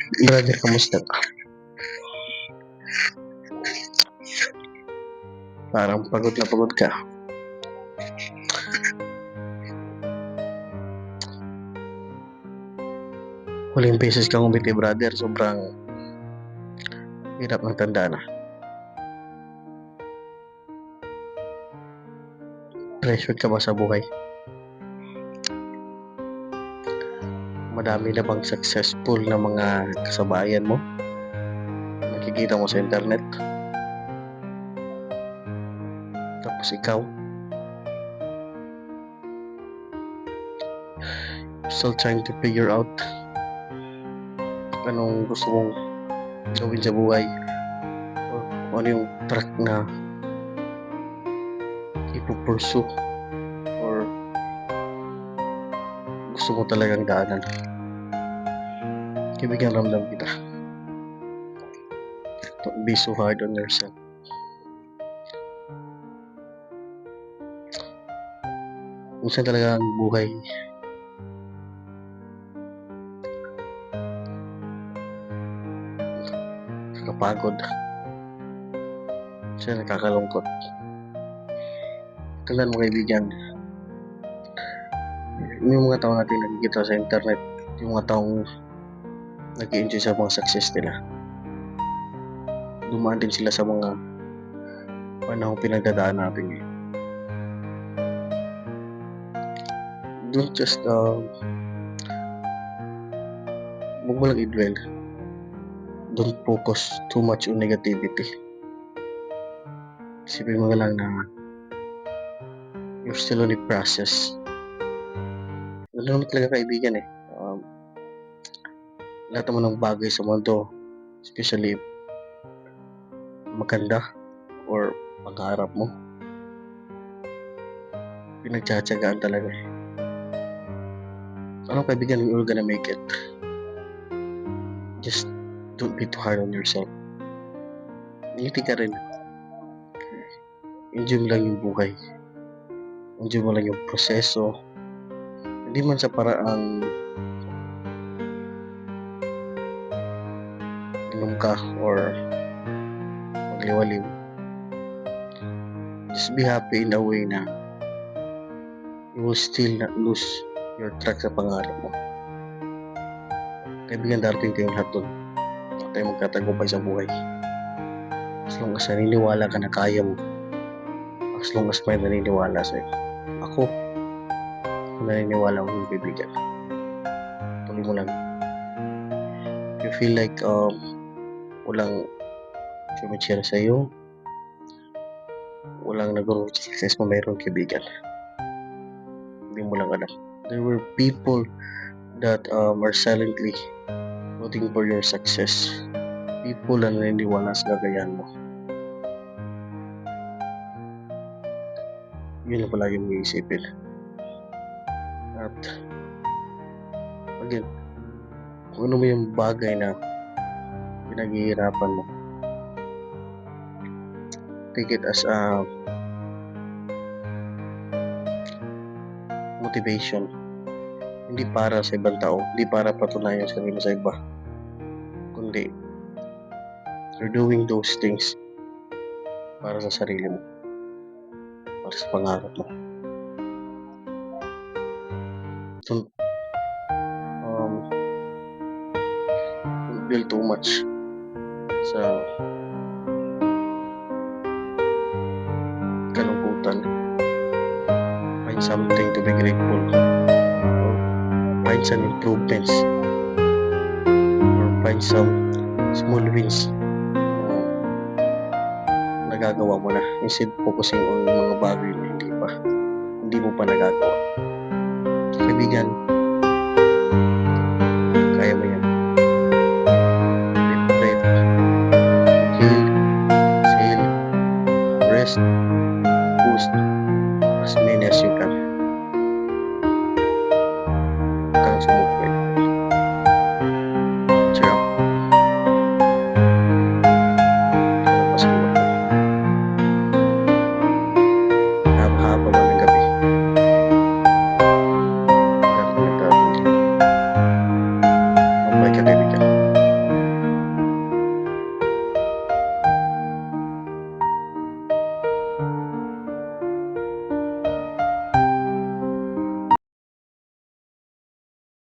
Brother, kamusta ka? Parang pagod na pagod ka. Huling beses kang umiti, brother. Sobrang hirap ng tanda na. Pressured ka ba sa buhay? Madami na bang successful na mga kasabayan mo? Nakikita mo sa internet? Tapos ikaw? Still trying to figure out anong gusto mong gawin sa buhay? O ano yung track na ipupursue? Or gusto mo talagang daanan? Kaibigan, ramdam kita. Don't be so hard on yourself. Minsan talaga ang buhay nakakapagod. Minsan nakakalungkot. Tandaan mo, kaibigan, yung mga tao natin nakikita sa internet, yung mga taong nag-i-enjoy sa mga success nila, dumaan din sila sa mga panahong pinagdadaan natin eh. Don't just huwag mo lang i-dwell. Don't focus too much on negativity. Isipin mo lang na you're still on the process. Ano naman talaga, kaibigan eh. Lahat naman ng bagay sa mundo, especially maganda or pangarap mo, pinagtsatsagaan talaga eh. Ano, kaibigan, you're gonna make it. Just don't be too hard on yourself. Ngiti ka rin. Enjoy mo lang yung buhay. Enjoy mo lang yung proseso. Hindi man sa paraang inom ka or magliwaliw. Just be happy in a way na you will still not lose your track sa pangarap mo. Kaibigan, darating kayong lahat doon. Huwag tayo magtatagumpay sa buhay. As long as naniniwala ka na kaya mo. As long as may naniniwala sa'yo. Ako naniniwala ko yung kaibigan. Tuloy mo lang. If you feel like walang sumitsira sa'yo, walang nag-road success mo, mayroon, kaibigan. Hindi mo lang alam. There were people that are silently rooting for your success. People na naniniwala sa kakayahan mo. Yun ang palagi mong iisipin. At again, kung ano mo yung bagay na pinaghihirapan mo, take it as a motivation. Hindi para sa ibang tao, hindi para patunayan sa sarili sa iba, kundi you're doing those things para sa sarili mo, para sa pangarap mo. Don't dwell too much sa kalungkutan. Find something to be grateful for. Find some improvements or find some small wins na nagagawa mo na, instead focusing on mga bagay na hindi mo pa nagagawa. Kaibigan, kaya mo yan. Deep breath, inhale, exhale, rest, boost as many as you can. Huwag kang